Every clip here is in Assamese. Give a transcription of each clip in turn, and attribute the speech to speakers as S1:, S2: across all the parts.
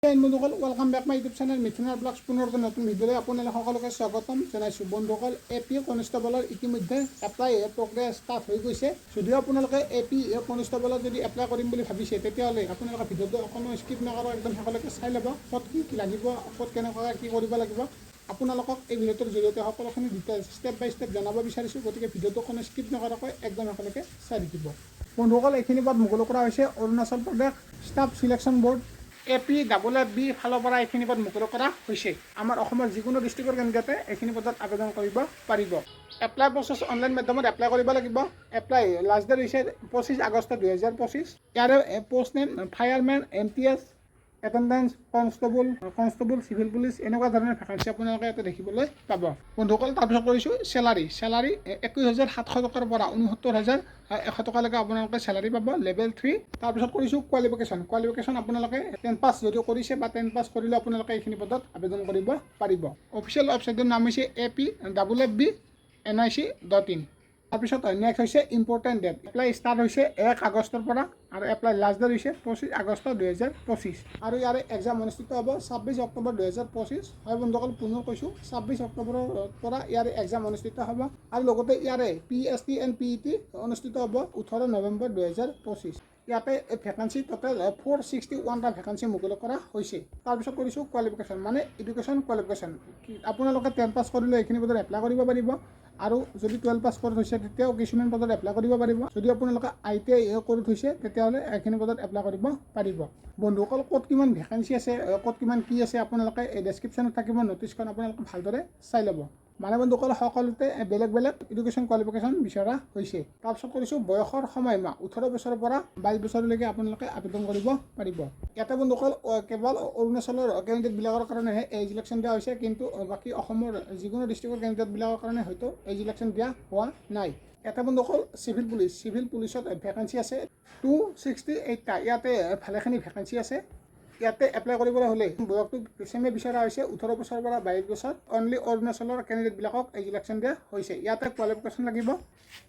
S1: বন্ধুসকল welcome back my YouTube channel মিথুনাৰ ব্লগছ পুনৰ এটা নতুন ভিডিঅ'লৈ আপোনালোক সকলোকে স্বাগতম জনাইছোঁ। বন্ধুসকল এপি কনষ্টেবলৰ ইতিমধ্যে এপ্লাই প্ৰক্ৰিয়া ষ্টাৰ্ট হৈ গৈছে। যদিও আপোনালোকে এপি কনষ্টেবলত যদি এপ্লাই কৰিম বুলি ভাবিছে তেতিয়াহ'লে আপোনালোকে ভিডিঅ'টো অকণমান স্কিপ নকৰাকৈ একদম সকলোকে চাই ল'ব। ক'ত কি লাগিব, ক'ত কেনেকৈ কি কৰিব লাগিব আপোনালোকক এই ভিডিঅ'টোৰ জৰিয়তে সকলোখিনি ডিটেইলছ ষ্টেপ বাই ষ্টেপ জনাব বিচাৰিছোঁ। গতিকে ভিডিঅ'টো কোনো স্কিপ নকৰাকৈ একদম সকলোকে চাই থাকিব। বন্ধুসকল এইখিনি পদ মুকলি কৰা হৈছে Arunachal Pradesh staff selection board APFFB ফালৰ পৰা এইখিনি পদ মুকলি কৰা হৈছে। আমাৰ অসমৰ যিকোনো ডিষ্ট্ৰিক্টৰ কেণ্ডিডেটে এইখিনি পদত আবেদন কৰিব পাৰিব। এপ্লাই প্ৰচেছ অনলাইন মাধ্যমত এপ্লাই কৰিব লাগিব। এপ্লাই লাষ্ট ডেট হৈছে 25 আগষ্ট 2025। ইয়াৰে post name firemen, MTS, attendance, constable, civil police এনেকুৱা ধৰণৰ ভেকেঞ্চি আপোনালোকে ইয়াতে দেখিবলৈ পাব। বন্ধুসকল তাৰপিছত কৰিছোঁ চেলাৰী 21,700 টকাৰ পৰা 69,100 টকালৈকে আপোনালোকে চেলাৰী পাব লেভেল 3। তাৰপিছত কৰিছোঁ কোৱালিফিকেশ্যন আপোনালোকে 10 পাছ যদি কৰিছে বা 10 পাছ কৰিলে আপোনালোকে এইখিনি পদত আবেদন কৰিব পাৰিব। অফিচিয়েল ৱেবছাইটৰ নাম হৈছে APFFB.NIC.in। তাৰপিছত নেক্সট হৈছে ইম্পৰ্টেণ্ট ডেট। এপ্লাই ষ্টাৰ্ট হৈছে 1 আগষ্টৰ পৰা আৰু এপ্লাই লাষ্ট ডেট হৈছে 25 আগষ্ট 2025 আৰু ইয়াৰে এক্সাম অনুষ্ঠিত হ'ব 26 অক্টোবৰ 2025। হয় বন্ধুসকল পুনৰ কৈছোঁ 26 অক্টোবৰৰ পৰা ইয়াৰে এক্সাম অনুষ্ঠিত হ'ব আৰু লগতে ইয়াৰে PST and PET অনুষ্ঠিত হ'ব 18 নৱেম্বৰ 2025। ইয়াতে ভেকেঞ্চি টোটেল 461টা ভেকেঞ্চি মুকলি কৰা হৈছে। তাৰপিছত কৰিছোঁ কোৱালিফিকেশ্যন মানে এডুকেশ্যন কোৱালিফিকেশ্যন। আপোনালোকে 10 পাছ কৰিলে এইখিনি পদত এপ্লাই কৰিব পাৰিব আৰু যদি 12 পাছ কৰি থৈছে তেতিয়াও কিছুমান পদত এপ্লাই কৰিব পাৰিব। যদি আপোনালোকে ITI কৰি থৈছে তেতিয়াহ'লে এইখিনি পদত এপ্লাই কৰিব পাৰিব। বন্ধুসকল ক'ত কিমান ভেকেঞ্চি আছে, ক'ত কিমান কি আছে আপোনালোকে এই ডেছক্ৰিপশ্যনত থাকিব নোটিছখন আপোনালোকে ভালদৰে চাই ল'ব। মানে বন্ধুসকল সকলোতে বেলেগ বেলেগ এডুকেশ্যন কোৱালিফিকেশ্যন বিচৰা হৈছে। তাৰপিছত কৰিছোঁ বয়সৰ সময়সীমা 18 বছৰৰ পৰা 22 বছৰলৈকে আপোনালোকে আবেদন কৰিব পাৰিব। ইয়াতে বন্ধুসকল কেৱল অৰুণাচলৰ কেণ্ডিডেটবিলাকৰ কাৰণেহে এজ ইলেকশ্যন দিয়া হৈছে, কিন্তু বাকী অসমৰ যিকোনো ডিষ্ট্ৰিক্টৰ কেণ্ডিডেটবিলাকৰ কাৰণে হয়তো এজ ইলেকশ্যন দিয়া হোৱা নাই। এটা বন্ধুসকল চিভিল পুলিচত ভেকেঞ্চি আছে 268টা। ইয়াতে ভালেখিনি ভেকেঞ্চি আছে। ইয়াতে এপ্লাই কৰিবলৈ হ'লে বয়সটো ছেমে বিচৰা হৈছে 18 বছৰৰ পৰা 22 বছৰ। অনলি অৰুণাচলৰ কেণ্ডিডেটবিলাকক এজ ইলেকশ্যন দিয়া হৈছে। ইয়াতে কোৱালিফিকেশ্যন লাগিব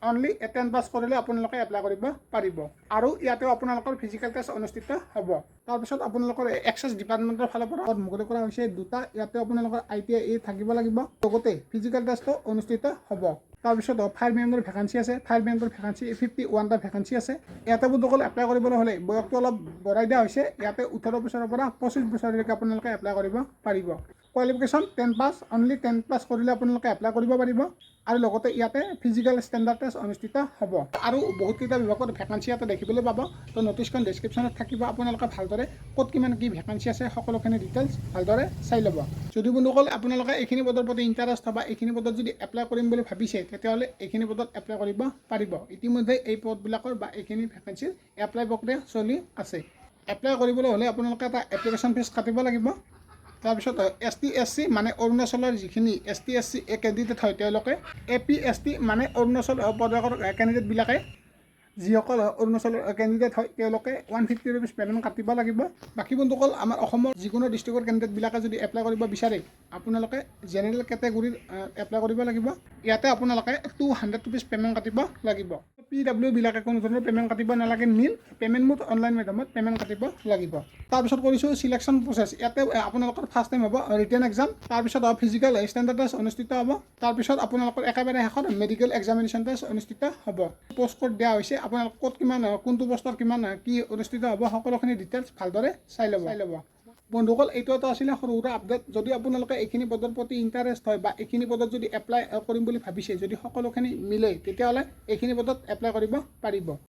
S1: অনলি 10 পাছ কৰিলে আপোনালোকে এপ্লাই কৰিব পাৰিব আৰু ইয়াতেও আপোনালোকৰ ফিজিকেল টেষ্ট অনুষ্ঠিত হ'ব। তাৰপিছত আপোনালোকৰ এক্সাইজ ডিপাৰ্টমেণ্টৰ ফালৰ পৰা মুকলি কৰা হৈছে 2টা। ইয়াতে আপোনালোকৰ ITI থাকিব লাগিব, লগতে ফিজিকেল টেষ্টটো অনুষ্ঠিত হ'ব। তাৰপিছত ফায়াৰমেনৰ ভেকেঞ্চি আছে। ফায়াৰমেনৰ ভেকেঞ্চি 51টা ভেকেঞ্চি আছে। ইয়াতে বন্ধুসকল এপ্লাই কৰিবলৈ হ'লে বয়সটো অলপ বঢ়াই দিয়া হৈছে। ইয়াতে 18 বছৰৰ পৰা 25 বছৰলৈকে আপোনালোকে এপ্লাই কৰিব পাৰিব। কোৱালিফিকেশ্যন 10 পাছ, অনলি 10 পাছ কৰিলে আপোনালোকে এপ্লাই কৰিব পাৰিব আৰু লগতে ইয়াতে ফিজিকেল ষ্টেণ্ডাৰ্ড টেষ্ট অনুষ্ঠিত হ'ব আৰু বহুতকেইটা বিভাগত ভেকেঞ্চি ইয়াতে দেখিবলৈ পাব। তো নটিছখন ডেছক্ৰিপশ্যনত থাকিব, আপোনালোকে ভালদৰে ক'ত কিমান কি ভেকেঞ্চি আছে সকলোখিনি ডিটেইলছ ভালদৰে চাই ল'ব। যদি বন্ধুসকল আপোনালোকে এইখিনি পদৰ প্ৰতি ইণ্টাৰেষ্ট বা এইখিনি পদত যদি এপ্লাই কৰিম বুলি ভাবিছে তেতিয়াহ'লে এইখিনি পদত এপ্লাই কৰিব পাৰিব। ইতিমধ্যে এই পদবিলাকৰ বা এইখিনি ভেকেঞ্চিৰ এপ্লাই প্ৰক্ৰিয়া চলি আছে। এপ্লাই কৰিবলৈ হ'লে আপোনালোকে এটা এপ্লিকেশ্যন ফিজ কাটিব লাগিব। তাৰপিছত ST SC মানে অৰুণাচলৰ যিখিনি ST SC কেণ্ডিডেট হয় তেওঁলোকে APST মানে অৰুণাচল প্ৰদেশৰ কেণ্ডিডেটবিলাকে যিসকল অৰুণাচলৰ কেণ্ডিডেট হয় তেওঁলোকে 150 ৰুপিজ পে'মেণ্ট কাটিব লাগিব। বাকী বন্ধুসকল আমাৰ অসমৰ যিকোনো ডিষ্ট্ৰিক্টৰ কেণ্ডিডেটবিলাকে যদি এপ্লাই কৰিব বিচাৰে আপোনালোকে জেনেৰেল কেটেগৰীৰ এপ্লাই কৰিব লাগিব। ইয়াতে আপোনালোকে 200 ৰুপিজ পে'মেণ্ট কাটিব লাগিব। PWবিলাকে কোনো ধৰণৰ পে'মেণ্ট কাটিব নালাগে, পে'মেণ্ট মোড অনলাইন মাধ্যমত পে'মেণ্ট কাটিব লাগিব। তাৰপিছত কৰিছোঁ চিলেকশ্যন প্ৰচেছ। ইয়াতে আপোনালোকৰ ফাৰ্ষ্ট টাইম হ'ব ৰিটেন এক্সাম, তাৰপিছত ফিজিকেল ষ্টেণ্ডাৰ্ড টেষ্ট অনুষ্ঠিত হ'ব, তাৰপিছত আপোনালোকৰ একেবাৰে শেষত মেডিকেল এক্সামিনেশ্যন টেষ্ট অনুষ্ঠিত হ'ব। পোষ্ট কোড দিয়া হৈছে, আপোনালোক ক'ত কিমান কোনটো পোষ্টৰ কিমান কি অনুষ্ঠিত হ'ব সকলোখিনি ডিটেইলছ ভালদৰে চাই ল'ব। বন্ধুসকল এইটো এটা আছিলে সৰু সুৰা আপডেট। যদি আপোনালোকে এইখিনি পদৰ প্ৰতি ইণ্টাৰেষ্ট হয় বা এইখিনি পদত যদি এপ্লাই কৰিম বুলি ভাবিছে, যদি সকলোখিনি মিলে তেতিয়াহ'লে এইখিনি পদত এপ্লাই কৰিব পাৰিব।